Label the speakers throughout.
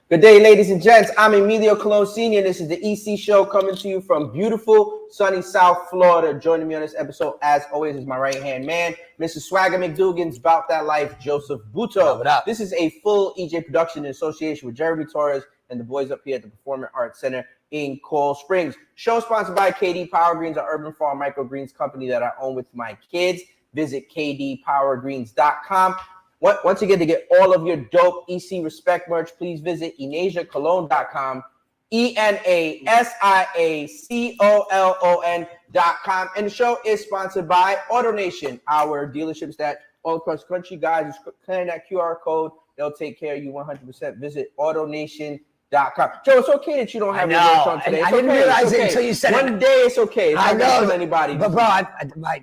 Speaker 1: Good day, ladies and gents. I'm Emilio Colon Sr. This is the EC Show coming to you from beautiful, sunny South Florida. Joining me on this episode, as always, is my right-hand man, Mr. Swagger McDougan's About That Life, Joseph Buto.
Speaker 2: What up?
Speaker 1: This is a full EJ production in association with Jeremy Torres and the boys up here at the Performing Arts Center in Coral Springs. Show sponsored by KD Power Greens, an urban farm microgreens company that I own with my kids. Visit kdpowergreens.com. Once again, to get all of your dope ECRespECt merch, please visit EnasiaColon.com, ENASIACOLON.com. And the show is sponsored by AutoNation, our dealerships that all across the country. Guys, just scan that QR code. They'll take care of you 100%. Visit AutoNation.com. Joe, it's okay that you don't have your merch on today.
Speaker 2: I didn't realize it until you said it.
Speaker 1: One day it's okay. It's
Speaker 2: I
Speaker 1: not
Speaker 2: know.
Speaker 1: Anybody.
Speaker 2: But bro,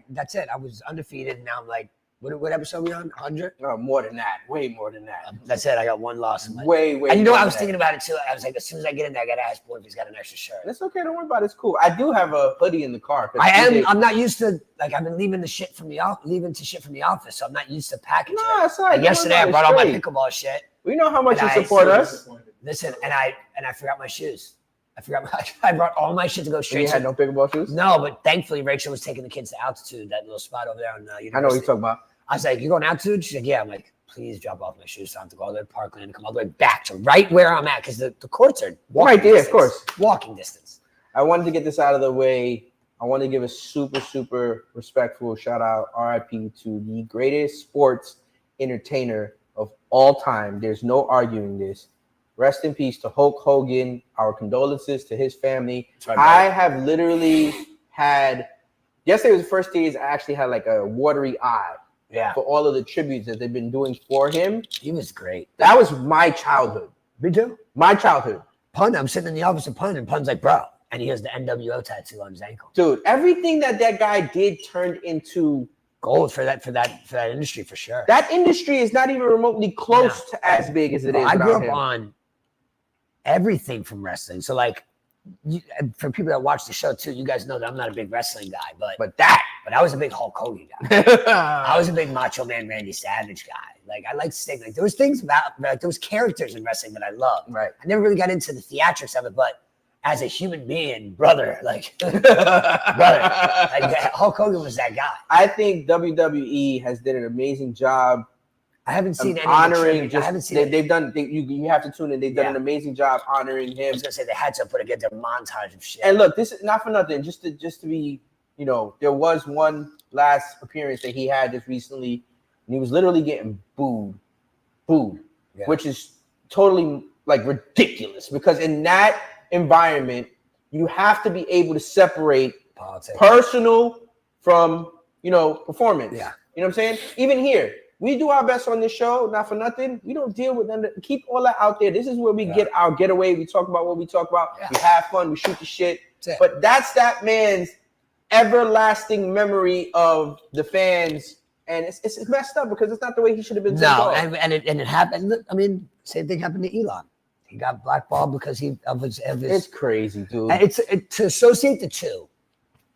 Speaker 2: that's it. I was undefeated, and now I'm like, what episode are we on? 100?
Speaker 1: No, more than that. Way more than that.
Speaker 2: That's it. I got one loss.
Speaker 1: Way.
Speaker 2: And you know, I was thinking about it too. I was like, as soon as I get in there, I got to ask boy if he's got an extra shirt.
Speaker 1: That's okay. Don't worry about it. It's cool. I do have a hoodie in the car.
Speaker 2: I'm not used to, like, I've been leaving shit from the office, so I'm not used to packaging.
Speaker 1: No, it's like
Speaker 2: yesterday I brought all my pickleball shit.
Speaker 1: We know how much you support us.
Speaker 2: Listen, and I forgot my shoes. I brought all my shit to go straight.
Speaker 1: You had no pickleball shoes?
Speaker 2: No, but thankfully Rachel was taking the kids to Altitude, that little spot over there on University.
Speaker 1: I know what you're talking about.
Speaker 2: I was like, "You going Altitude?" She's like, "Yeah." I'm like, "Please drop off my shoes. So I have to go all the way to Parkland and come all the way back to right where I'm at because the courts are
Speaker 1: right there, of course,
Speaker 2: walking distance."
Speaker 1: I wanted to get this out of the way. I want to give a super respectful shout out, RIP, to the greatest sports entertainer of all time. There's no arguing this. Rest in peace to Hulk Hogan. Our condolences to his family. I have literally had, yesterday was the first day I actually had like a watery eye. Yeah. For all of the tributes that they've been doing for him.
Speaker 2: He was great.
Speaker 1: That was my childhood.
Speaker 2: Me too.
Speaker 1: My childhood.
Speaker 2: Pun, I'm sitting in the office of Pun, and Pun's like, "Bro," and he has the NWO tattoo on his ankle.
Speaker 1: Dude, everything that guy did turned into
Speaker 2: gold for that industry for sure.
Speaker 1: That industry is not even remotely close to as big as it is.
Speaker 2: I grew up on everything from wrestling. So like, for people that watch the show too, you guys know that I'm not a big wrestling guy, but I was a big Hulk Hogan guy. I was a big Macho Man Randy Savage guy. Like, I like Sting. Like, there was things about, like, there was characters in wrestling that I loved.
Speaker 1: Right.
Speaker 2: I never really got into the theatrics of it, but as a human being, brother, like Hulk Hogan was that guy.
Speaker 1: I think WWE has done an amazing job.
Speaker 2: I haven't seen any
Speaker 1: honoring.
Speaker 2: I haven't seen.
Speaker 1: They've done. You have to tune in. They've done an amazing job honoring him.
Speaker 2: I was gonna say they had to put together a montage of shit.
Speaker 1: And look, this is not for nothing. Just to be, you know, there was one last appearance that he had just recently, and he was literally getting booed, which is totally like ridiculous because in that environment, you have to be able to separate
Speaker 2: politics,
Speaker 1: personal from, you know, performance.
Speaker 2: Yeah,
Speaker 1: you know what I'm saying? Even here. We do our best on this show, not for nothing. We don't deal with them. Keep all that out there. This is where we get our getaway. We talk about what we talk about. Yeah. We have fun. We shoot the shit. But that's that man's everlasting memory of the fans. And it's messed up because it's not the way he should have been.
Speaker 2: No, and it happened. Look, I mean, same thing happened to Elon. He got blackballed because of his.
Speaker 1: It's crazy, dude.
Speaker 2: To associate the two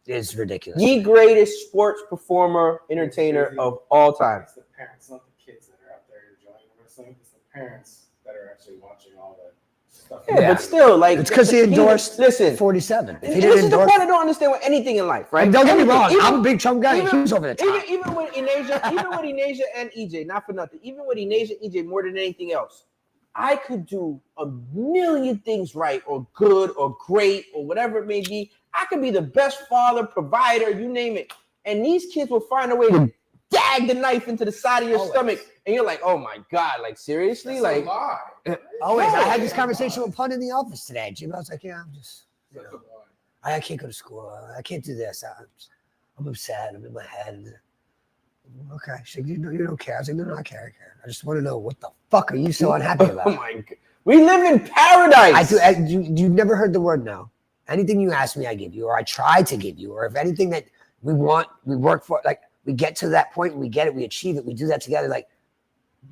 Speaker 2: is ridiculous.
Speaker 1: The greatest sports performer, entertainer of all time.
Speaker 3: It's the parents, not the kids that are out there enjoying wrestling. It's the parents that are actually watching all that stuff.
Speaker 1: Yeah, but still, like,
Speaker 2: it's because he endorsed
Speaker 1: 47.
Speaker 2: If he
Speaker 1: this is the point I don't understand with anything in life, right?
Speaker 2: And don't get me wrong, I'm a big Trump guy. He was over the top.
Speaker 1: Even with Inasia, and EJ, not for nothing. Even with Inasia, EJ, more than anything else, I could do a million things right or good or great or whatever it may be. I could be the best father, provider, you name it. And these kids will find a way to dag the knife into the side of your stomach. And you're like, oh my God, like seriously?
Speaker 3: That's
Speaker 1: like
Speaker 2: always. I had this conversation with Pun in the office today. Jim, I was like, yeah, I'm just, you know, I can't go to school. I can't do this. I'm upset. I'm in my head. Okay. She's like, you don't care. I was like, no, I care. I just want to know what the fuck are you so unhappy about?
Speaker 1: Oh my God. We live in paradise.
Speaker 2: You never heard the word no. Anything you ask me, I give you, or I try to give you, or if anything that we want, we work for, like we get to that point, we get it, we achieve it, we do that together. Like,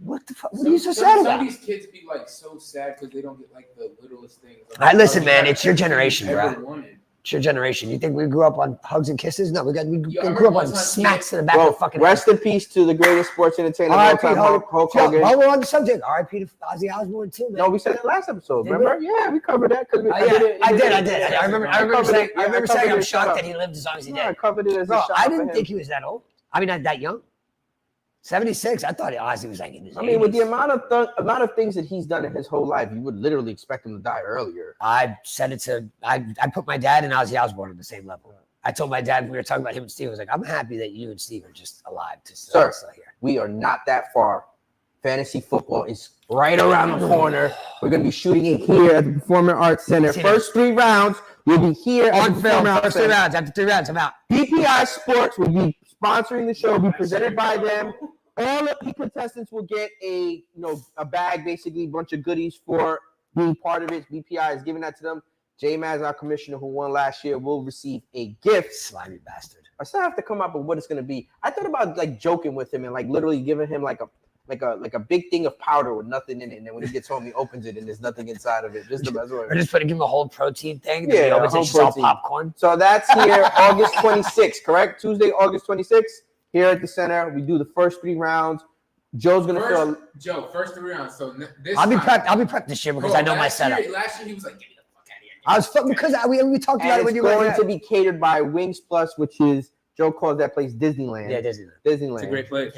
Speaker 2: what the fuck? What are you so sad about?
Speaker 3: Some of these kids be like so sad because they don't get like the littlest things.
Speaker 2: Listen, man, it's your generation, bro. It's your generation. You think we grew up on hugs and kisses? No, we
Speaker 4: I
Speaker 2: grew up on
Speaker 4: remember
Speaker 2: smacks to the back
Speaker 1: Bro,
Speaker 2: of the fucking
Speaker 1: rest in peace to the greatest sports entertainer of all
Speaker 2: R.I.P.
Speaker 1: time, Hulk Hogan.
Speaker 2: While we're on the subject, R.I.P. to Ozzy Osbourne too, man.
Speaker 1: No, we said that last episode.
Speaker 2: Did
Speaker 1: Remember?
Speaker 2: we?
Speaker 1: Yeah, we covered that.
Speaker 2: I did. I remember saying I'm
Speaker 1: it.
Speaker 2: shocked that he lived as long as he
Speaker 1: No, I
Speaker 2: did.
Speaker 1: covered it as
Speaker 2: Bro,
Speaker 1: a shot
Speaker 2: I
Speaker 1: for
Speaker 2: didn't
Speaker 1: him.
Speaker 2: think he was that old. I mean, not that young. 76. I thought Ozzy was like in his 80s.
Speaker 1: With the amount of things that he's done in his whole life, you would literally expect him to die earlier.
Speaker 2: I said it to I put my dad and Ozzy Osbourne on the same level. I told my dad when we were talking about him and Steve, I was like, I'm happy that you and Steve are just alive to still here.
Speaker 1: We are not that far. Fantasy football is right around the corner. We're going to be shooting it here at the Performing Arts Center. First 3 rounds will be here at the Performing Arts Center.
Speaker 2: After 3 rounds, I'm out.
Speaker 1: BPI Sports will be sponsoring the show, be presented by them. All of the contestants will get a bag, basically a bunch of goodies for being part of it. BPI is giving that to them. J-Maz, our commissioner who won last year, will receive a gift.
Speaker 2: Slimy bastard.
Speaker 1: I still have to come up with what it's going to be. I thought about like joking with him and like literally giving him like a big thing of powder with nothing in it, and then when he gets home, he opens it and there's nothing inside of it. Just the best way.
Speaker 2: Or just give him a whole protein thing.
Speaker 1: Yeah,
Speaker 2: he opens it, it's all popcorn.
Speaker 1: So that's here August 26th, correct? Tuesday, August 26th, here at the center. We do the first 3 rounds. Joe's gonna
Speaker 4: first 3 rounds. So this
Speaker 2: I'll be prepped this year because I know my setup.
Speaker 4: Last year he was like, get me the fuck out of here.
Speaker 2: I was because we talked about it when you were
Speaker 1: going to be catered by Wings Plus, which is Joe calls that place Disneyland.
Speaker 2: Yeah, Disneyland.
Speaker 4: It's a great place.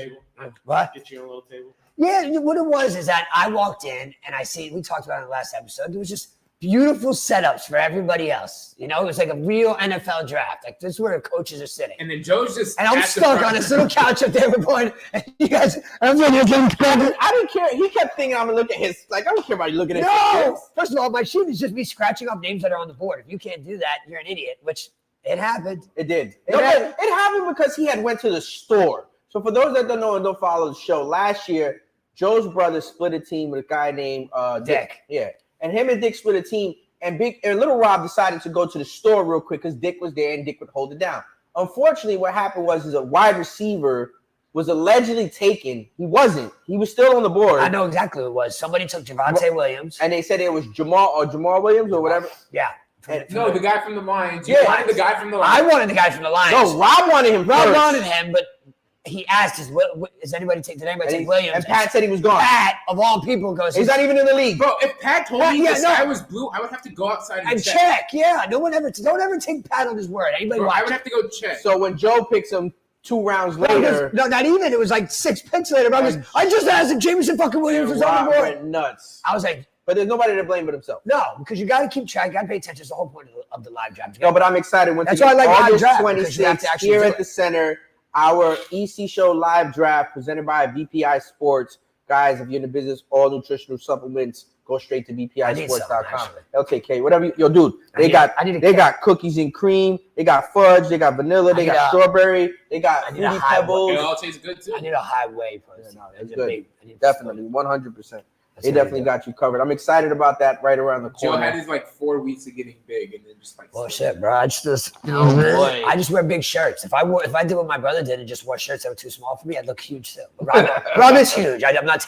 Speaker 2: What?
Speaker 3: Get you a little table.
Speaker 2: Yeah, what it was is that I walked in and we talked about it in the last episode. There was just beautiful setups for everybody else. You know, it was like a real NFL draft. Like this is where the coaches are sitting.
Speaker 4: And then Joe's just
Speaker 2: and I'm stuck on this little couch up there with one. And you guys, I'm like,
Speaker 1: I didn't care. He kept thinking I'm gonna look at his. Like I don't care about you looking at.
Speaker 2: No. First of all, my sheet is just me scratching off names that are on the board. If you can't do that, you're an idiot. Which it happened.
Speaker 1: It did. It happened because he had went to the store. So for those that don't know and don't follow the show, last year Joe's brother split a team with a guy named Dick. Yeah. And him and Dick split a team, and Little Rob decided to go to the store real quick because Dick was there and Dick would hold it down. Unfortunately, what happened was a wide receiver was allegedly taken. He wasn't. He was still on the board.
Speaker 2: I know exactly who it was. Somebody took Javonte Williams.
Speaker 1: And they said it was Jamal Williams or whatever.
Speaker 2: Yeah.
Speaker 4: No, the guy from the Lions. You wanted the guy from the Lions.
Speaker 2: I wanted the guy from the Lions.
Speaker 1: No, Rob wanted him
Speaker 2: Rob wanted him, but he asked, did anybody take Williams?
Speaker 1: And Pat said he was gone.
Speaker 2: Pat, of all people, goes,
Speaker 1: he's not even in the league.
Speaker 4: Bro, if Pat told me the sky was blue, I would have to go outside and check.
Speaker 2: Yeah, don't ever take Pat on his word. Anybody
Speaker 4: I would have to go check.
Speaker 1: So when Joe picks him 2 rounds later.
Speaker 2: No, not even. It was like 6 picks later. I just asked if Jameson fucking Williams was on the board.
Speaker 1: Went nuts.
Speaker 2: I was like,
Speaker 1: but there's nobody to blame but himself.
Speaker 2: No, because you got to keep track. You got to pay attention. It's the whole point of the live draft.
Speaker 1: No, but I'm excited.
Speaker 2: That's why I like live draft.
Speaker 1: August 26th, here at the center, our EC Show live draft presented by BPI Sports. Guys, if you're in the business, all nutritional supplements, go straight to bpisports.com. LTK, whatever. Dude, they got cookies and cream. They got fudge. They got vanilla. They got strawberry. They got fruity pebbles.
Speaker 4: It all tastes good too.
Speaker 2: I need a high whey.
Speaker 1: It's good. Definitely, 100%. They definitely got you covered. I'm excited about that right around the corner.
Speaker 4: Joe had his 4 weeks of getting big, and then just
Speaker 2: shit, bro. I just wear big shirts. If I did what my brother did and just wore shirts that were too small for me, I'd look huge too. Rob is huge. I'm not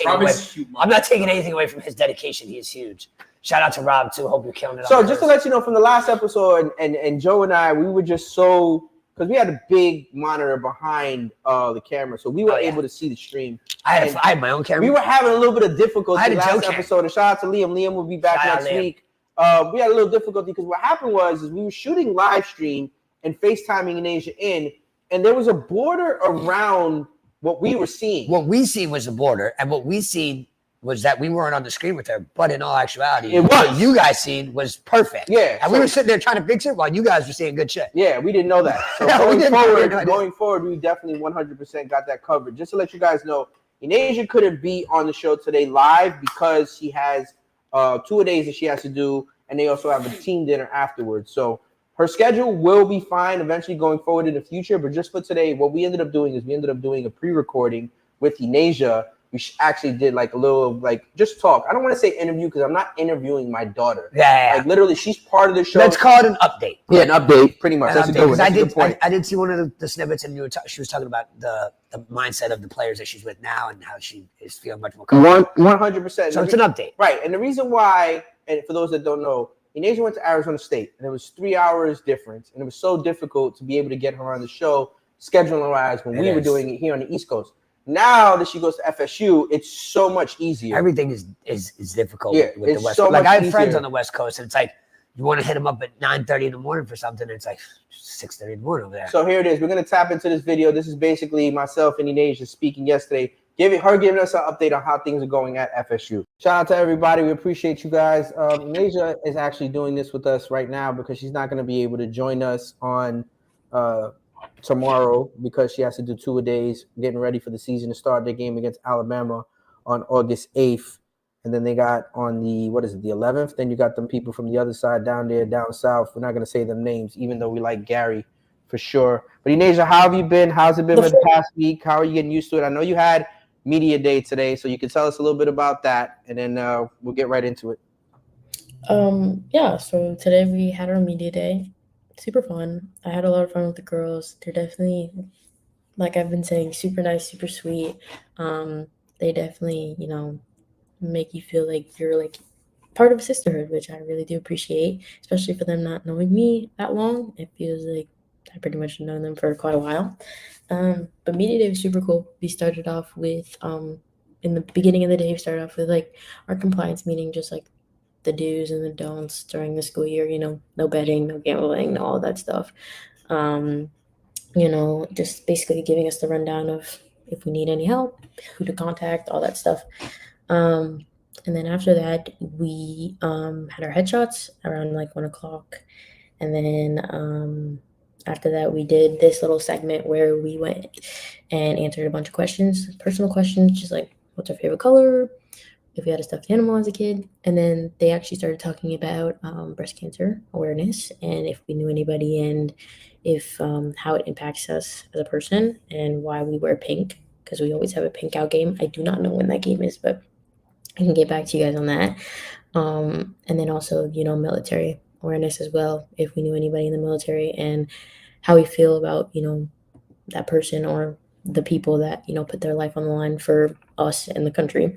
Speaker 2: taking anything away from his dedication. He is huge. Shout out to Rob too. Hope you're killing it.
Speaker 1: So just to let you know, from the last episode, and Joe and I, we were just so. Because we had a big monitor behind the camera, so we were able to see the stream.
Speaker 2: I had my own camera.
Speaker 1: We were having a little bit of difficulty last episode. And shout out to Liam. Liam will be back next week. We had a little difficulty because what happened was we were shooting live stream and FaceTiming Inasia in, and there was a border around what we were seeing.
Speaker 2: What we seen was the border, and what we seen was that we weren't on the screen with her, but in all actuality, what you guys seen was perfect.
Speaker 1: Yeah.
Speaker 2: And we were sitting there trying to fix it while you guys were seeing good shit.
Speaker 1: Yeah, we didn't know that. So going forward, we definitely 100% got that covered. Just to let you guys know, Inasia couldn't be on the show today live because she has 2 days that she has to do, and they also have a team dinner afterwards. So her schedule will be fine eventually going forward in the future, but just for today, what we ended up doing is doing a pre-recording with Inasia. We actually did a little just talk. I don't want to say interview because I'm not interviewing my daughter.
Speaker 2: Yeah.
Speaker 1: Literally, she's part of the show.
Speaker 2: Let's call it an update.
Speaker 1: Yeah, an update, pretty much. That's a good one.
Speaker 2: I did see one of the snippets, and she was talking about the mindset of the players that she's with now and how she is feeling much more comfortable.
Speaker 1: 100%.
Speaker 2: So it's an update.
Speaker 1: Right. And the reason why, and for those that don't know, Inasia went to Arizona State, and it was 3 hours difference, and it was so difficult to be able to get her on the show scheduling-wise when we were doing it here on the East Coast. Now that she goes to FSU, it's so much easier.
Speaker 2: Everything is difficult with the West
Speaker 1: so
Speaker 2: Coast. Like, I have
Speaker 1: easier.
Speaker 2: friends on the West Coast, and it's like, you want to hit them up at 9:30 in the morning for something, and it's like 6:30 in the morning over there.
Speaker 1: So here it is. We're going to tap into this video. This is basically myself and Inasia speaking yesterday, giving us an update on how things are going at FSU. Shout out to everybody. We appreciate you guys. Inasia is actually doing this with us right now because she's not going to be able to join us on tomorrow because she has to do 2-a-days, getting ready for the season to start their game against Alabama on August 8th. And then they got on the, the 11th? Then you got them people from the other side down there, down south. We're not going to say them names, even though we like Gary for sure. But Inasia, how have you been? How's it been for the past week? How are you getting used to it? I know you had media day today, so you can tell us a little bit about that, and then we'll get right into it.
Speaker 5: Yeah, so today we had our media day. Super fun. I had a lot of fun with the girls. They're definitely, like I've been saying, super nice, super sweet. They definitely, make you feel like you're like part of a sisterhood, which I really do appreciate, especially for them not knowing me that long. It feels like I pretty much known them for quite a while. But media day was super cool. We started off with in the beginning of the day, we started off with like our compliance meeting, just like the do's and the don'ts during the school year, no betting, no gambling, no all that stuff. Just basically giving us the rundown of if we need any help, who to contact, all that stuff. And then after that, we had our headshots around like 1 o'clock. And then after that, we did this little segment where we went and answered a bunch of questions, personal questions, just like what's our favorite color, if we had a stuffed animal as a kid. And then they actually started talking about breast cancer awareness and if we knew anybody and if how it impacts us as a person and why we wear pink, because we always have a pink out game. I do not know when that game is, but I can get back to you guys on that. And then also, military awareness as well, if we knew anybody in the military and how we feel about, that person or the people that, put their life on the line for us and the country.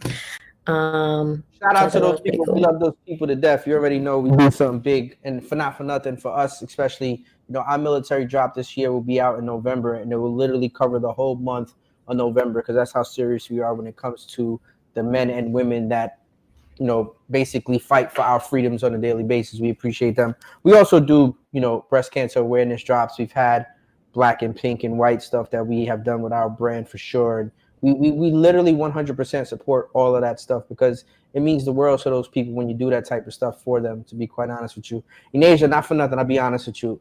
Speaker 1: Shout out to those people. Cool. We love those people to death. You already know we do something big, and for nothing for us, especially, our military drop this year will be out in November, and it will literally cover the whole month of November because that's how serious we are when it comes to the men and women that, basically fight for our freedoms on a daily basis. We appreciate them. We also do, breast cancer awareness drops. We've had black and pink and white stuff that we have done with our brand for sure. And we literally 100% support all of that stuff because it means the world to those people when you do that type of stuff for them, to be quite honest with you. Inasia, not for nothing, I'll be honest with you.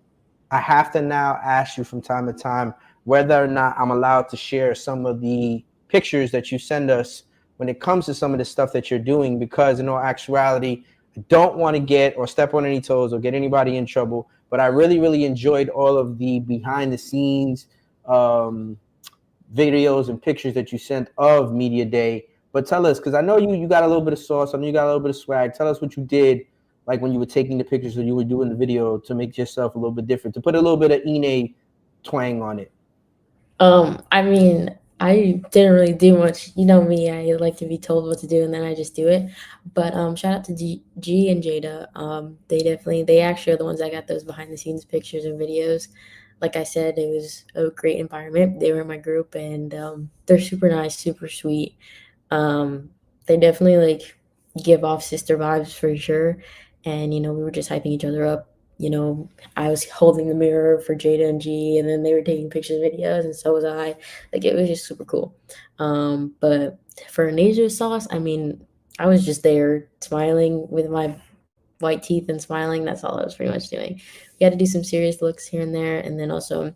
Speaker 1: I have to now ask you from time to time whether or not I'm allowed to share some of the pictures that you send us when it comes to some of the stuff that you're doing, because in all actuality, I don't want to get or step on any toes or get anybody in trouble, but I really, really enjoyed all of the behind the scenes videos and pictures that you sent of Media Day. But tell us, because I know you got a little bit of sauce, I know you got a little bit of swag. Tell us what you did, like when you were taking the pictures or you were doing the video to make yourself a little bit different, to put a little bit of Ine twang on it.
Speaker 5: I didn't really do much. You know me, I like to be told what to do and then I just do it. But shout out to G and Jada. They actually are the ones that got those behind the scenes pictures and videos. Like I said, it was a great environment. They were in my group and they're super nice, super sweet. They definitely give off sister vibes for sure. And, we were just hyping each other up. I was holding the mirror for Jada and G, and then they were taking pictures and videos, and so was I. It was just super cool. But for Enasia sauce, I was just there smiling with my white teeth and smiling. That's all I was pretty much doing. We had to do some serious looks here and there, and then also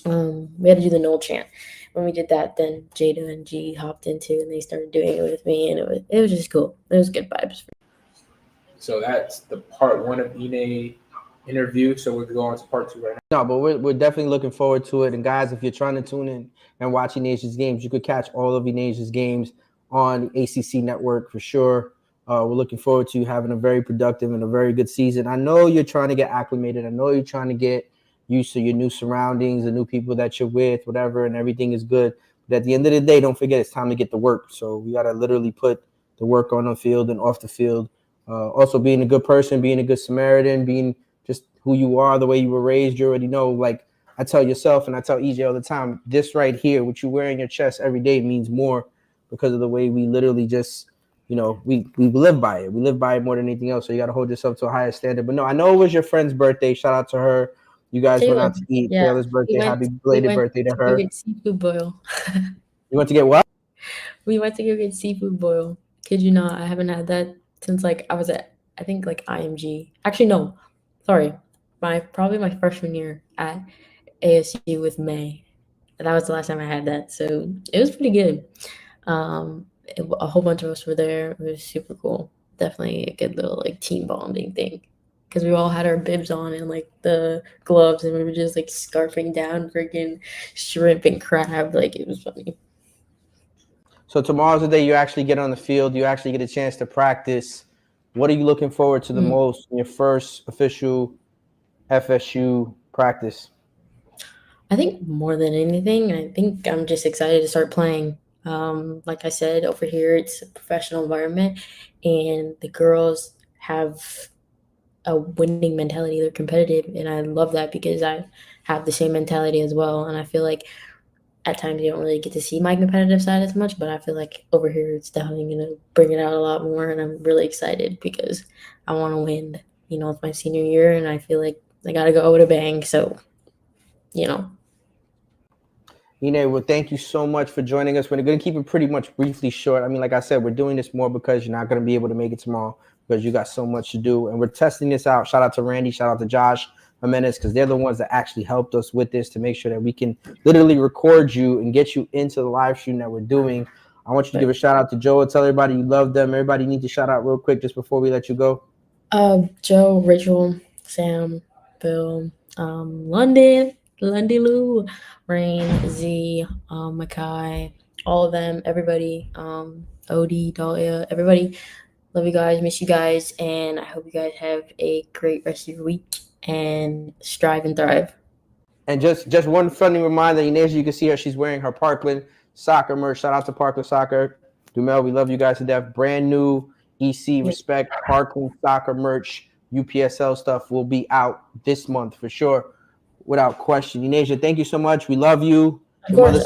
Speaker 5: we had to do the Noel chant. When we did that, then Jada and G hopped into, and they started doing it with me, and it was just cool. It was good vibes.
Speaker 4: So that's the part one of Ine interview. So we're going on to part two right now.
Speaker 1: No, but we're definitely looking forward to it. And guys, if you're trying to tune in and watch Inasia's games, you could catch all of Inasia's games on the ACC network for sure. We're looking forward to having a very productive and a very good season. I know you're trying to get acclimated. I know you're trying to get used to your new surroundings, the new people that you're with, whatever, and everything is good. But at the end of the day, don't forget it's time to get to work. So we got to literally put the work on the field and off the field. Also being a good person, being a good Samaritan, being just who you are, the way you were raised. You already know, like I tell yourself and I tell EJ all the time, this right here, what you wear in your chest every day means more because of the way we literally just, you know, we live by it. We live by it more than anything else. So you got to hold yourself to a higher standard. But no, I know it was your friend's birthday. Shout out to her. You guys went out to eat.
Speaker 5: Yeah.
Speaker 1: Taylor's birthday. Happy belated birthday to her.
Speaker 5: Go get seafood boil.
Speaker 1: You went to get what?
Speaker 5: We went to go get seafood boil. Kid you not, I haven't had that since like I was at, I think like IMG. Actually, no, sorry, probably my freshman year at ASU with May. That was the last time I had that, so it was pretty good. A whole bunch of us were there. It was super cool. Definitely a good little like team bonding thing because we all had our bibs on and like the gloves, and we were just like scarfing down freaking shrimp and crab. Like it was funny.
Speaker 1: So tomorrow's the day you actually get on the field. You actually get a chance to practice. What are you looking forward to the most in your first official FSU practice?
Speaker 5: I think more than anything, I think I'm just excited to start playing. Like I said, over here, it's a professional environment, and the girls have a winning mentality. They're competitive, and I love that because I have the same mentality as well. And I feel like at times you don't really get to see my competitive side as much, but I feel like over here it's definitely going to bring it out a lot more, and I'm really excited because I want to win. You know, it's my senior year, and I feel like I got to go with a bang, so, you know.
Speaker 1: Well, thank you so much for joining us. We're going to keep it pretty much briefly short. I mean, like I said, we're doing this more because you're not going to be able to make it tomorrow because you got so much to do, and we're testing this out. Shout out to Randy, shout out to Josh Jimenez, because they're the ones that actually helped us with this to make sure that we can literally record you and get you into the live stream that we're doing. I want you to give a shout out to Joe. Tell everybody you love them. Everybody needs to shout out real quick just before we let you go.
Speaker 5: Joe, Rachel, Sam, Bill, London, Lou, Rain, Z, Makai, all of them, everybody, Odie, Dahlia, everybody. Love you guys, miss you guys, and I hope you guys have a great rest of your week and strive and thrive.
Speaker 1: And just one friendly reminder, Inasia, you can see her. She's wearing her Parkland soccer merch. Shout out to Parkland Soccer. Dumel, we love you guys to death. Brand new ECRespECt Parkland soccer merch. UPSL stuff will be out this month for sure, without question. Inasia, thank you so much. We love you. Your mother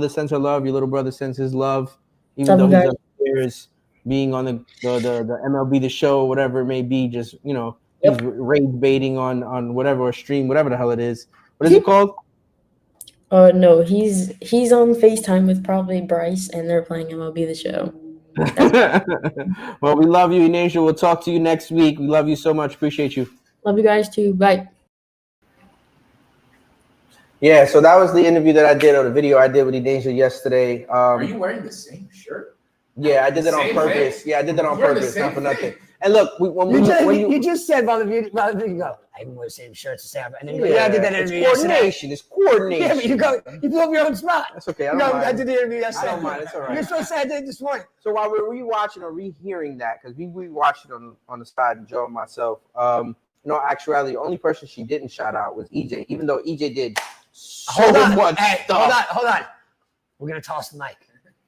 Speaker 1: sends her love. Your little brother sends his love. Even though he's upstairs being on the MLB The Show, whatever it may be, just, you know, he's rage baiting on whatever, or stream, whatever the hell it is. What is it called?
Speaker 5: No, he's on FaceTime with probably Bryce, and they're playing MLB The Show.
Speaker 1: Well, we love you, Inasia. We'll talk to you next week. We love you so much. Appreciate you.
Speaker 5: Love you guys too. Bye.
Speaker 1: Yeah, so that was the interview that I did, or the video I did with Inasia yesterday.
Speaker 4: Are you wearing the same shirt?
Speaker 1: Yeah, I did that on purpose. Yeah, I did that on purpose, not for nothing. And look,
Speaker 2: you just said about the video, you go, I even wear the same shirts, the same, and then you go, I did that interview yesterday.
Speaker 1: It's coordination.
Speaker 2: Yeah, but you blew up your own spot.
Speaker 1: That's okay. I
Speaker 2: did the interview yesterday.
Speaker 1: I don't mind. It's all right.
Speaker 2: You're supposed to say I did this morning.
Speaker 1: So while we're rewatching or rehearing that, because we rewatched it on the side, Joe and myself, no, actually, the only person she didn't shout out was EJ, even though EJ did so much stuff.
Speaker 2: Hold on. We're going to toss the mic.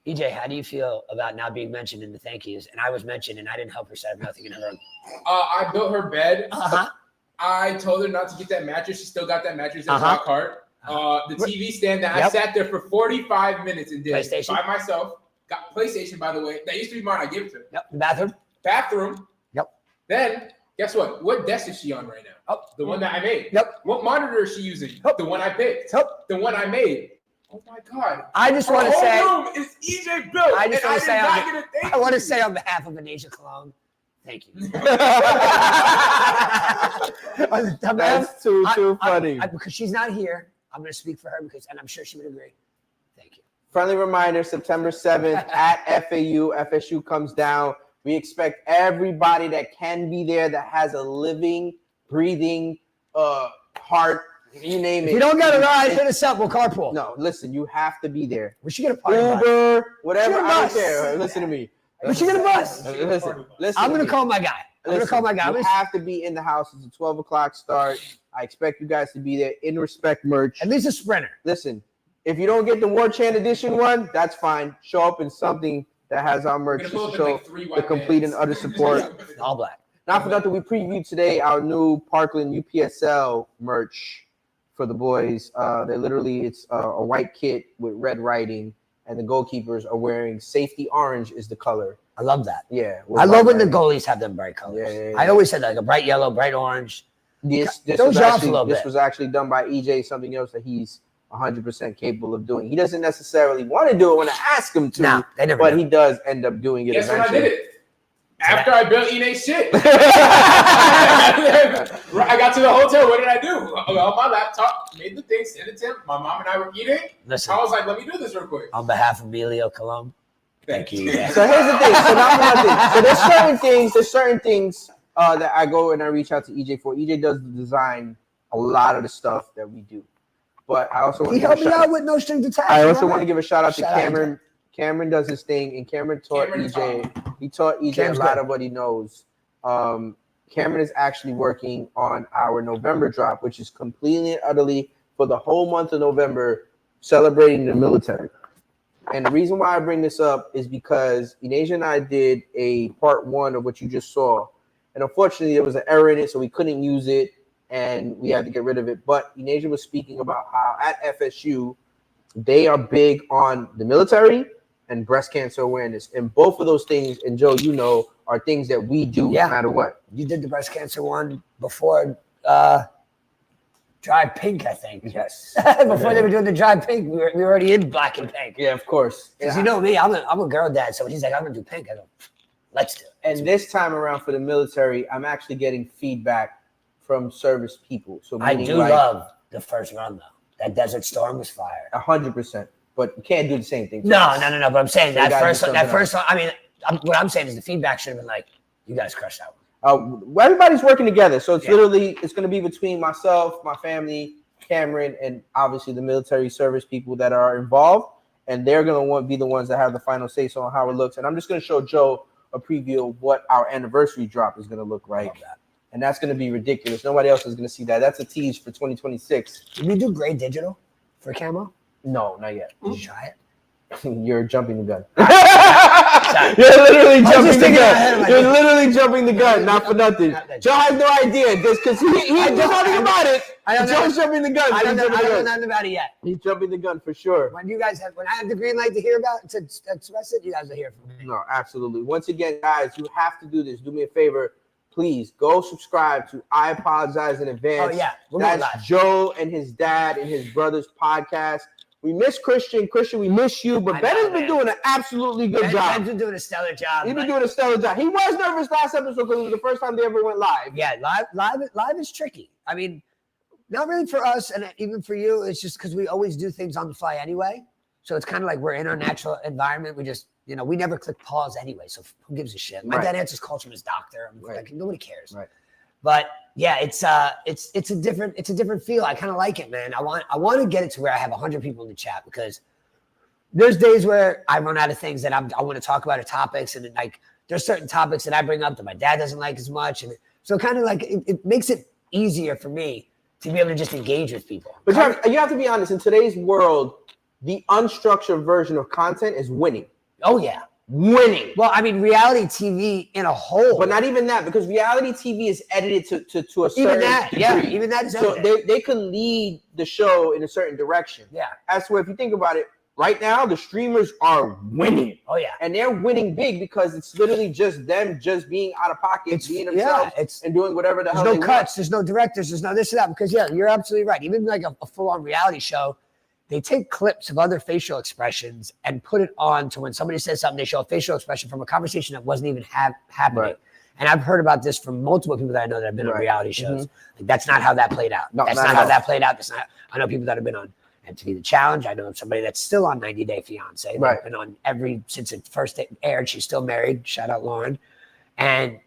Speaker 2: EJ, how do you feel about not being mentioned in the thank yous? And I was mentioned, and I didn't help her, so I have nothing in her room.
Speaker 4: I built her bed.
Speaker 2: Uh-huh.
Speaker 4: I told her not to get that mattress. She still got that mattress at my cart. The TV stand that I sat there for 45 minutes and did by myself. Got PlayStation, by the way. That used to be mine. I gave it to her.
Speaker 2: Yep. The
Speaker 4: bathroom.
Speaker 2: Yep.
Speaker 4: Then, guess what? What desk is she on right now?
Speaker 2: Oh.
Speaker 4: The one that I made.
Speaker 2: Yep.
Speaker 4: What monitor is she using? The one I picked. The one I made. Oh my God!
Speaker 2: I just want to say,
Speaker 4: room is EJ built.
Speaker 2: I just want to say, I want to say on behalf of Enasia Colon, thank you.
Speaker 1: That's too funny.
Speaker 2: Because she's not here, I'm going to speak for her and I'm sure she would agree. Thank you.
Speaker 1: Friendly reminder: September 7th at FAU. FSU comes down. We expect everybody that can be there, that has a living, breathing heart. You name it.
Speaker 2: If you don't get a ride, hit us up. We'll carpool.
Speaker 1: No, listen, you have to be there.
Speaker 2: We should get a party
Speaker 1: Uber,
Speaker 2: bus.
Speaker 1: whatever. I don't care. Listen to me.
Speaker 2: We should get a bus.
Speaker 1: Listen.
Speaker 2: I'm going to call my guy.
Speaker 1: You have to be in the house. It's a 12 o'clock start. I expect you guys to be there. ECRespECt merch.
Speaker 2: At least a Sprinter.
Speaker 1: Listen, if you don't get the War Chant Edition one, that's fine. Show up in something that has our merch
Speaker 4: We're
Speaker 1: to
Speaker 4: gonna pull
Speaker 1: show
Speaker 4: up in, like, 3
Speaker 1: the
Speaker 4: white
Speaker 1: complete
Speaker 4: vans.
Speaker 1: and utter support.
Speaker 2: All black.
Speaker 1: Not for nothing, we previewed today our new Parkland UPSL merch for the boys. It's a white kit with red writing, and the goalkeepers are wearing safety orange is the color.
Speaker 2: I love that.
Speaker 1: Yeah.
Speaker 2: I love when the goalies have them bright colors.
Speaker 1: Yeah.
Speaker 2: I always said like a bright yellow, bright orange.
Speaker 1: This
Speaker 2: Throws you off a little bit.
Speaker 1: was actually done by EJ, something else that he's 100% capable of doing. He doesn't necessarily want to do it when I ask him to,
Speaker 2: Nah, they never
Speaker 1: but
Speaker 2: do.
Speaker 1: he does end up doing it.
Speaker 4: Guess when I
Speaker 1: eventually.
Speaker 4: did it? After I built Enasia shit. I got to the hotel. What did I do? On my laptop, made the thing, sent it to him. My mom and I were eating.
Speaker 2: Listen,
Speaker 4: I was like, let me do this real quick.
Speaker 2: on behalf of Emilio Colón, thank you.
Speaker 1: So here's the thing. So not for nothing. So there's certain things that I go and I reach out to EJ for. EJ does the design a lot of the stuff that we do. But I also want
Speaker 2: He helped me out with no strings attached.
Speaker 1: I also want to give a shout out to
Speaker 2: Shout out
Speaker 1: Cameron. Cameron does his thing, and Cameron taught EJ. He taught EJ
Speaker 2: Cam's
Speaker 1: a lot
Speaker 2: good.
Speaker 1: of what he knows. Cameron is actually working on our November drop, which is completely and utterly for the whole month of November, celebrating the military. And the reason why I bring this up is because Inasia and I did a part 1 of what you just saw, and unfortunately there was an error in it, so we couldn't use it, and we had to get rid of it. But Inasia was speaking about how at FSU they are big on the military and breast cancer awareness, and both of those things, and Joe, you know, are things that we do no matter what.
Speaker 2: You did the breast cancer one before Dry Pink, I think.
Speaker 1: Yes.
Speaker 2: Before they were doing the Dry Pink, we were already in black and pink.
Speaker 1: Yeah, of course.
Speaker 2: Because you know me, I'm a girl dad, so when he's like, I'm gonna do pink, I go, let's do it.
Speaker 1: And this time around for the military, I'm actually getting feedback from service people. So
Speaker 2: I do love the first run though. That Desert Storm was fire.
Speaker 1: 100%. But you can't do the same thing.
Speaker 2: No. But I'm saying
Speaker 1: So
Speaker 2: that first one. I mean, what I'm saying is the feedback should have been like, you guys crushed that one.
Speaker 1: Everybody's working together, so it's literally it's going to be between myself, my family, Cameron, and obviously the military service people that are involved, and they're going to be the ones that have the final say so on how it looks. And I'm just going to show Joe a preview of what our anniversary drop is going to look like, and that's going to be ridiculous. Nobody else is going to see that. That's a tease for 2026.
Speaker 2: Did we do gray digital for camo?
Speaker 1: No, not yet.
Speaker 2: Did you try it?
Speaker 1: You're jumping the gun.
Speaker 2: Sorry.
Speaker 1: You're literally jumping the
Speaker 2: thinking
Speaker 1: gun.
Speaker 2: ahead of my
Speaker 1: You're
Speaker 2: head.
Speaker 1: literally jumping the gun, not for nothing. Joe has no idea because he
Speaker 2: I
Speaker 1: knows
Speaker 2: don't-
Speaker 1: nothing about it.
Speaker 2: I don't know.
Speaker 1: Joe's jumping the gun.
Speaker 2: I don't know
Speaker 1: He's jumping the gun.
Speaker 2: nothing about it yet.
Speaker 1: He's jumping the gun for sure.
Speaker 2: When I have the green light to hear about to express it, you guys will hear from me.
Speaker 1: No, absolutely. Once again, guys, you have to do this. Do me a favor. Please go subscribe to I Apologize in Advance.
Speaker 2: Oh, yeah. We're going
Speaker 1: That's
Speaker 2: live.
Speaker 1: Joe and his dad and his brother's podcast. We miss Christian. Christian, we miss you. But
Speaker 2: I
Speaker 1: Ben
Speaker 2: know,
Speaker 1: has been
Speaker 2: man.
Speaker 1: doing an absolutely good job.
Speaker 2: Ben's been doing a stellar job.
Speaker 1: He's been doing a stellar job. He was nervous last episode because it was the first time they ever went live.
Speaker 2: Yeah, live is tricky. I mean, not really for us, and even for you. It's just because we always do things on the fly anyway. So it's kind of like we're in our natural environment. We just, we never click pause anyway. So who gives a shit? My dad answers calls from his doctor. I'm like, nobody cares.
Speaker 1: Right.
Speaker 2: But yeah, it's a different feel. I kind of like it, man. I want to get it to where I have 100 people in the chat, because there's days where I run out of things that I want to talk about, or topics, and like there's certain topics that I bring up that my dad doesn't like as much, and so kind of like it makes it easier for me to be able to just engage with people.
Speaker 1: But you have to be honest. In today's world, the unstructured version of content is winning.
Speaker 2: Oh yeah.
Speaker 1: Winning.
Speaker 2: Well, I mean, reality TV in a whole.
Speaker 1: But not even that, because reality TV is edited to a certain
Speaker 2: even that,
Speaker 1: degree.
Speaker 2: yeah, even that is
Speaker 1: So
Speaker 2: evident.
Speaker 1: they can lead the show in a certain direction.
Speaker 2: Yeah.
Speaker 1: As to where, if you think about it, right now the streamers are winning.
Speaker 2: Oh yeah.
Speaker 1: And they're winning big because it's literally just them just being out of pocket, being themselves, and doing whatever the hell
Speaker 2: there's
Speaker 1: they
Speaker 2: no cuts,
Speaker 1: want.
Speaker 2: there's no directors, there's no this or that. Because yeah, you're absolutely right. Even like a full-on reality show, they take clips of other facial expressions and put it on to when somebody says something, they show a facial expression from a conversation that wasn't even happening.
Speaker 1: Right.
Speaker 2: And I've heard about this from multiple people that I know that have been on reality shows. Like, that's not how that played out.
Speaker 1: No,
Speaker 2: that's not how that played out. That's not. I know people that have been on MTV The Challenge. I know somebody that's still on 90 Day Fiance.
Speaker 1: Right.
Speaker 2: Been on since it first aired. She's still married. Shout out Lauren. And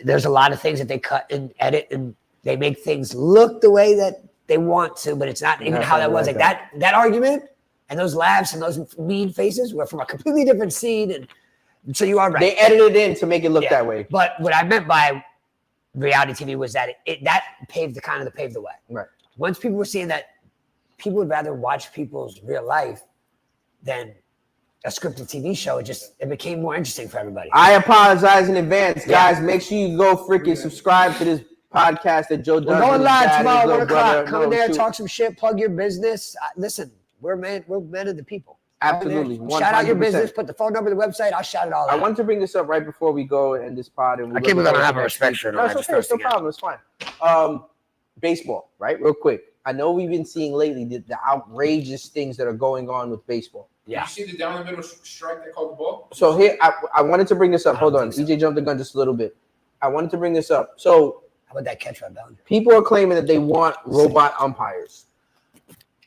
Speaker 2: there's a lot of things that they cut and edit, and they make things look the way that they want to, but it's not even how that was. Like that argument and those laughs and those mean faces were from a completely different scene. And so you are right.
Speaker 1: They edited it in to make it look that way.
Speaker 2: But what I meant by reality TV was that that paved the way.
Speaker 1: Right.
Speaker 2: Once people were seeing that people would rather watch people's real life than a scripted TV show. It became more interesting for everybody.
Speaker 1: I apologize in advance, guys. Make sure you go freaking subscribe to this podcast that Joe does.
Speaker 2: We're going live tomorrow, 1 o'clock. Come in there,
Speaker 1: shoot.
Speaker 2: talk some shit, plug your business. Listen, we're men of the people.
Speaker 1: Absolutely.
Speaker 2: Shout out your business, put the phone number, the website. I'll shout it all out.
Speaker 1: I wanted to bring this up right before we go and end this pod. And
Speaker 2: I can't believe I don't have a respect shirt on.
Speaker 1: No, it's okay. It's no problem. It's fine. Baseball, right? Real quick. I know we've been seeing lately the outrageous things that are going on with baseball.
Speaker 2: Yeah.
Speaker 4: You see the down the middle strike they called the ball?
Speaker 1: So here, I wanted to bring this up. Hold on. EJ jumped the gun just a little bit. I wanted to bring this up. So
Speaker 2: how about that catch right down?
Speaker 1: People are claiming that they want robot umpires,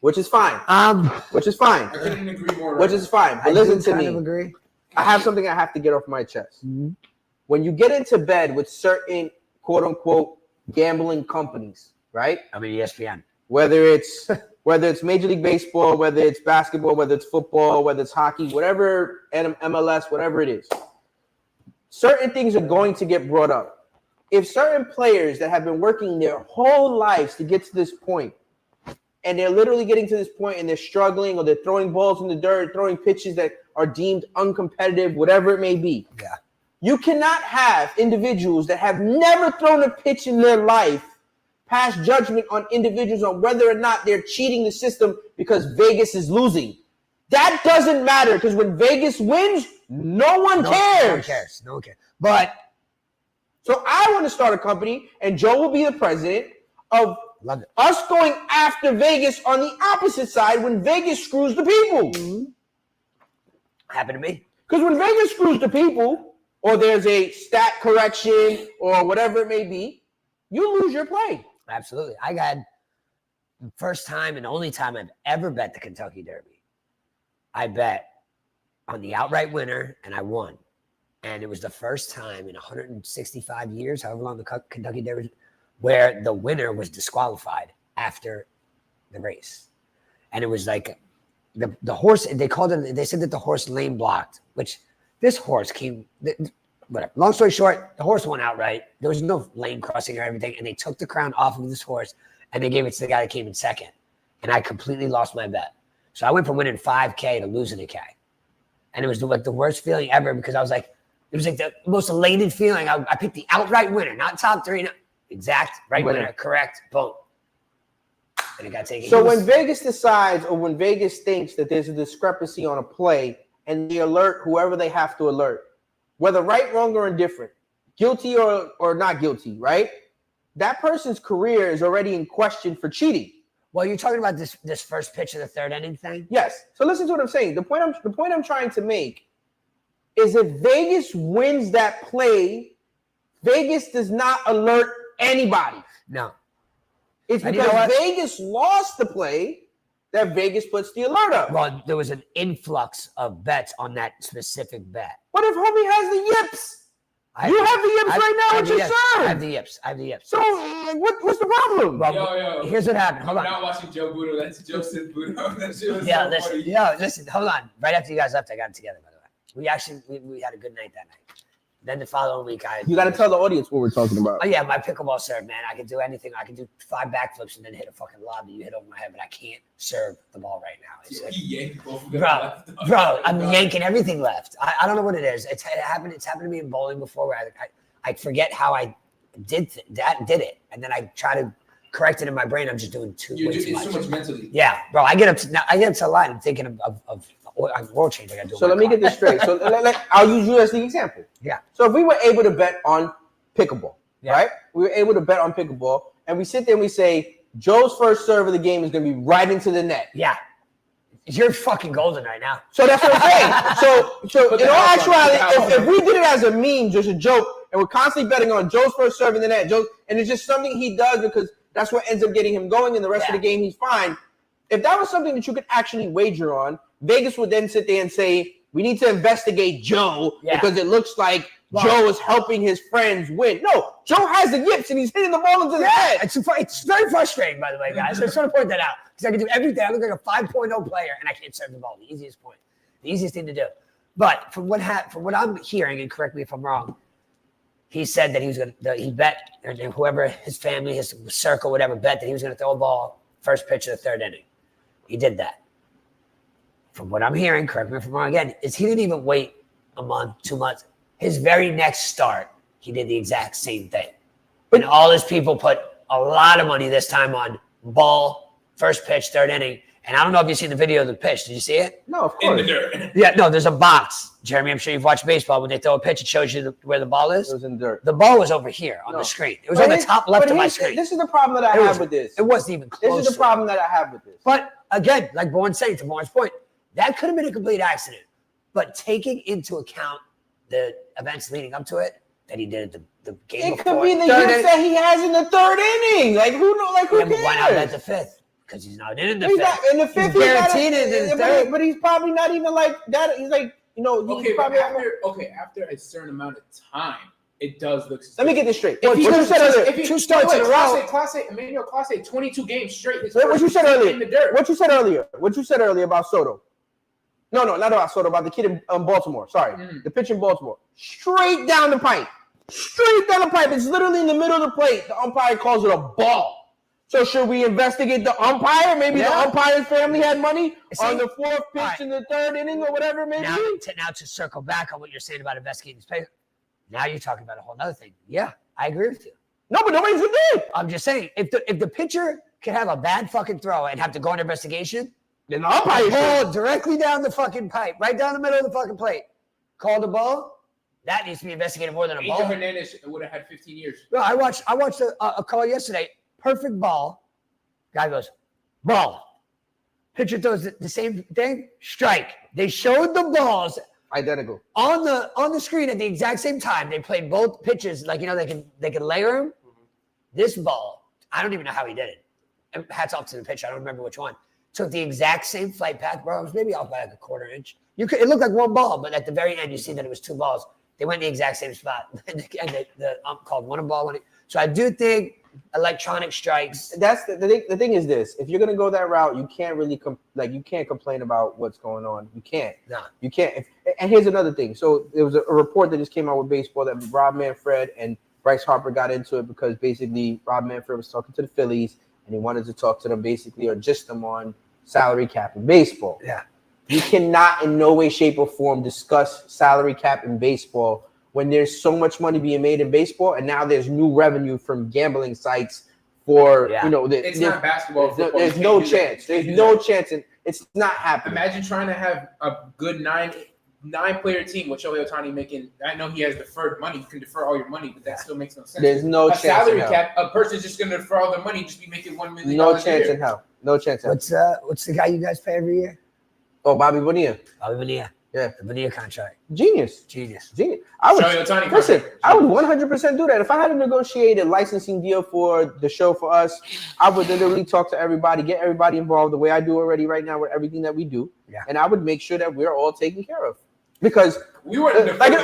Speaker 1: which is fine. Which is fine.
Speaker 4: I couldn't agree more.
Speaker 1: Which is fine. But listen to me.
Speaker 2: Agree.
Speaker 1: I have something I have to get off my chest. Mm-hmm. When you get into bed with certain quote unquote gambling companies, right?
Speaker 2: I mean ESPN.
Speaker 1: Whether it's Major League Baseball, whether it's basketball, whether it's football, whether it's hockey, whatever, MLS, whatever it is, certain things are going to get brought up. If certain players that have been working their whole lives to get to this point, and they're literally getting to this point and they're struggling, or they're throwing balls in the dirt, throwing pitches that are deemed uncompetitive, whatever it may be.
Speaker 2: Yeah.
Speaker 1: You cannot have individuals that have never thrown a pitch in their life pass judgment on individuals on whether or not they're cheating the system because Vegas is losing. That doesn't matter, because when Vegas wins, no one cares.
Speaker 2: No one cares. But
Speaker 1: so I want to start a company, and Joe will be the president of us going after Vegas on the opposite side when Vegas screws the people.
Speaker 2: Mm-hmm. Happened to me.
Speaker 1: Because when Vegas screws the people, or there's a stat correction or whatever it may be, you lose your play.
Speaker 2: Absolutely. I got the first time and only time I've ever bet the Kentucky Derby. I bet on the outright winner, and I won. And it was the first time in 165 years, however long the Kentucky Derby, where the winner was disqualified after the race. And it was like the horse, they said that the horse lane blocked, which this horse came, whatever. Long story short, the horse won outright. There was no lane crossing or everything. And they took the crown off of this horse and they gave it to the guy that came in second. And I completely lost my bet. So I went from winning $5K to losing a K. And it was like the worst feeling ever, because I was like, it was like the most elated feeling. I picked the outright winner, not top three. No, exact right winner, correct, boom. And it got taken.
Speaker 1: So when Vegas decides, or when Vegas thinks that there's a discrepancy on a play, and they alert whoever they have to alert, whether right, wrong, or indifferent, guilty or not guilty, right? That person's career is already in question for cheating.
Speaker 2: Well, you're talking about this first pitch of the third inning thing?
Speaker 1: Yes. So listen to what I'm saying. The point I'm trying to make is, if Vegas wins that play, Vegas does not alert anybody.
Speaker 2: No.
Speaker 1: It's because Vegas lost the play that Vegas puts the alert up.
Speaker 2: Well, there was an influx of bets on that specific bet.
Speaker 1: What if homie has the yips? You have the yips right now. It's your son.
Speaker 2: I have the yips.
Speaker 1: So what's the problem?
Speaker 2: Well, here's what happened. Hold on.
Speaker 4: I'm not watching Joe Buto. That's Joseph Buto. That shit was
Speaker 2: yeah,
Speaker 4: so
Speaker 2: listen.
Speaker 4: funny.
Speaker 2: Yeah, listen. Hold on. Right after you guys left, I got it together, by the way. We had a good night that night. Then the following week,
Speaker 1: you got to tell the audience what we're talking about.
Speaker 2: Oh yeah, my pickleball serve, man. I can do anything. I can do 5 backflips and then hit a fucking lob that you hit over my head, but I can't serve the ball right now. It's like, bro, I'm yanking everything left. I don't know what it is. It's happened to me in bowling before, where I forget how I did it, and then I try to correct it in my brain. I'm just doing too much
Speaker 4: mentally.
Speaker 2: Yeah, bro. I get up to the line. I'm thinking of world change. I got to do.
Speaker 1: So let me get this straight. So I'll use you as the example.
Speaker 2: Yeah.
Speaker 1: So if we were able to bet on pickleball, right? We were able to bet on pickleball, and we sit there and we say Joe's first serve of the game is going to be right into the net.
Speaker 2: Yeah. You're fucking golden right now.
Speaker 1: So that's what I'm saying. So in all actuality, if we did it as a meme, just a joke, and we're constantly betting on Joe's first serve in the net, and it's just something he does because that's what ends up getting him going, and the rest of the game he's fine. If that was something that you could actually wager on, Vegas would then sit there and say, we need to investigate Joe because it looks like Joe is helping his friends win. No, Joe has the yips and he's hitting the ball into the head.
Speaker 2: It's very frustrating, by the way, guys. I just want to point that out, because I can do everything. I look like a 5.0 player and I can't serve the ball. The easiest point. The easiest thing to do. But from what I'm hearing, and correct me if I'm wrong, he said that he bet, or whoever, his family, his circle, whatever, bet that he was going to throw a ball first pitch of the third inning. He did that. from what I'm hearing, correct me if I'm wrong again, is he didn't even wait a month, 2 months. His very next start, he did the exact same thing. And all his people put a lot of money this time on ball, first pitch, third inning. And I don't know if you've seen the video of the pitch. Did you see it?
Speaker 1: No, of course.
Speaker 4: In the dirt.
Speaker 2: Yeah, no, there's a box. Jeremy, I'm sure you've watched baseball. When they throw a pitch, it shows you where the ball is.
Speaker 1: It was in dirt.
Speaker 2: The ball was over here on the screen. It was on the top left of my screen.
Speaker 1: This is the problem that I have with this.
Speaker 2: It wasn't even close.
Speaker 1: This is the problem that I have with this.
Speaker 2: But again, like Bourne's saying, to Bourne's point, that could have been a complete accident. But taking into account the events leading up to it, that he did the game before.
Speaker 1: It could be the hits that he has in the third inning. Like, who knows? Like, who cares?
Speaker 2: Why not at the fifth? Because he's not in the fifth.
Speaker 1: In the fifth,
Speaker 2: he's guaranteed in the third.
Speaker 1: But he's probably not even like that. He's like,
Speaker 4: after a certain amount of time, it does look suspicious.
Speaker 1: Let me get this straight.
Speaker 2: What you said earlier, 2 starts in a row.
Speaker 4: Emilio Clase, 22 games straight.
Speaker 1: What you said earlier?
Speaker 4: In the dirt.
Speaker 1: What you said earlier about Soto? No, not about Soto. About the kid in Baltimore. Sorry, the pitch in Baltimore. Straight down the pipe. It's literally in the middle of the plate. The umpire calls it a ball. So should we investigate the umpire? Maybe the umpire's family had money on the fourth pitch in the third inning or whatever. Maybe.
Speaker 2: Now to circle back on what you're saying about investigating this play. Now you're talking about a whole other thing. Yeah, I agree with you.
Speaker 1: No, but nobody's with it.
Speaker 2: I'm just saying, if the pitcher can have a bad fucking throw and have to go into investigation,
Speaker 1: then the umpire
Speaker 2: ball directly down the fucking pipe, right down the middle of the fucking plate. Call the ball. That needs to be investigated more than a ball.
Speaker 4: Hernandez would have had 15 years.
Speaker 2: No, I watched a call yesterday. Perfect ball. Guy goes, ball. Pitcher throws the same thing. Strike. They showed the balls
Speaker 1: identical
Speaker 2: on the screen at the exact same time. They played both pitches. Like, they can layer them. This ball, I don't even know how he did it. Hats off to the pitcher. I don't remember which one. Took the exact same flight path, bro. It was maybe off by like a quarter inch. It looked like one ball, but at the very end, you see that it was 2 balls. They went in the exact same spot. And the ump called one ball. So I do think electronic strikes.
Speaker 1: That's the thing is this. If you're going to go that route, you can't really you can't complain about what's going on. You can't.
Speaker 2: No.
Speaker 1: You can't. And here's another thing. So there was a report that just came out with baseball that Rob Manfred and Bryce Harper got into it because basically Rob Manfred was talking to the Phillies and he wanted to talk to them basically or just them on salary cap in baseball.
Speaker 2: Yeah.
Speaker 1: You cannot in no way, shape, or form discuss salary cap in baseball when there's so much money being made in baseball and now there's new revenue from gambling sites for,
Speaker 4: it's not basketball.
Speaker 1: There's no chance. There's no chance. And it's not happening.
Speaker 4: Imagine trying to have a good nine-player team with Shohei Ohtani making. I know he has deferred money. You can defer all your money, but that still makes no sense.
Speaker 1: There's no chance.
Speaker 4: Salary cap. A person's just going to defer all their money, just be making $1 million.
Speaker 1: No chance in hell. No chance.
Speaker 2: What's the guy you guys pay every year?
Speaker 1: Oh, Bobby Bonilla.
Speaker 2: Yeah, the Bonilla contract.
Speaker 1: Genius. I would 100% do that. If I had to negotiate a licensing deal for the show for us, I would literally talk to everybody, get everybody involved the way I do already right now with everything that we do. Yeah. And I would make sure that we're all taken care of. Because
Speaker 4: we weren't
Speaker 1: we're not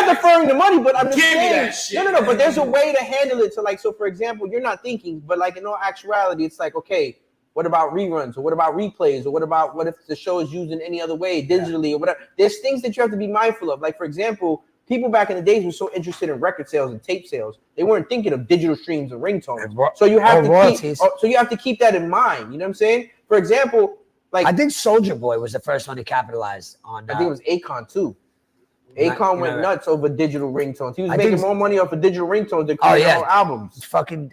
Speaker 1: deferring the money, but I'm just saying. No. But there's a way to handle it. So for example, you're not thinking, but like in all actuality, it's like, okay, what about reruns, or what about replays, or what if the show is used in any other way, digitally, or whatever? There's things that you have to be mindful of. Like, for example, people back in the days were so interested in record sales and tape sales, they weren't thinking of digital streams and ringtones. So you have to keep that in mind. You know what I'm saying? For example, like
Speaker 2: I think Soulja Boy was the first one to capitalize on.
Speaker 1: I think it was Akon too. Akon went nuts over digital ringtones. He was making more money off of digital ringtones than creating albums.
Speaker 2: Fucking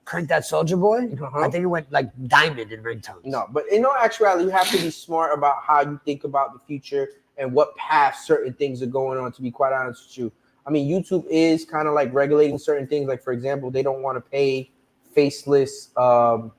Speaker 2: Crank That Soulja Boy. I think he went like diamond in ringtones.
Speaker 1: No, but in all actuality, you have to be smart about how you think about the future and what path certain things are going on, to be quite honest with you. I mean, YouTube is kind of like regulating certain things. Like, for example, they don't want to pay faceless or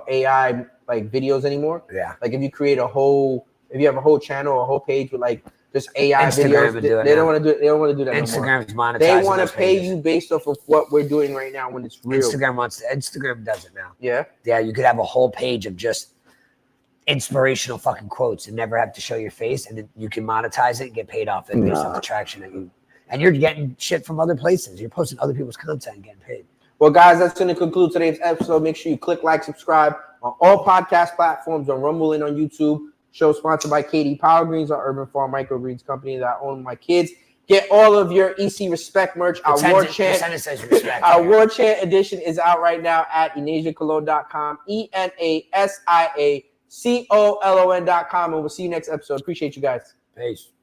Speaker 1: AI like videos anymore.
Speaker 2: Yeah.
Speaker 1: Like if you have a whole channel or a whole page with like just AI videos, they don't want to do it. They don't want to do that.
Speaker 2: Instagram's monetizing.
Speaker 1: They want to pay you based off of what we're doing right now when it's real.
Speaker 2: Instagram does it now.
Speaker 1: Yeah.
Speaker 2: Yeah, you could have a whole page of just inspirational fucking quotes and never have to show your face, and then you can monetize it and get paid off it based on the traction that you. And you're getting shit from other places. You're posting other people's content and getting paid.
Speaker 1: Well, guys, that's going to conclude today's episode. Make sure you click like, subscribe on all podcast platforms, on Rumble and on YouTube. Show sponsored by KD Power Greens, our urban farm microgreens company that I own my kids Get all of your ECRespECt merch. Our War Chant. Our War Chant edition is out right now at EnasiaColon.com. ENASIACOLON.com. And we'll see you next episode. Appreciate you guys.
Speaker 2: Peace.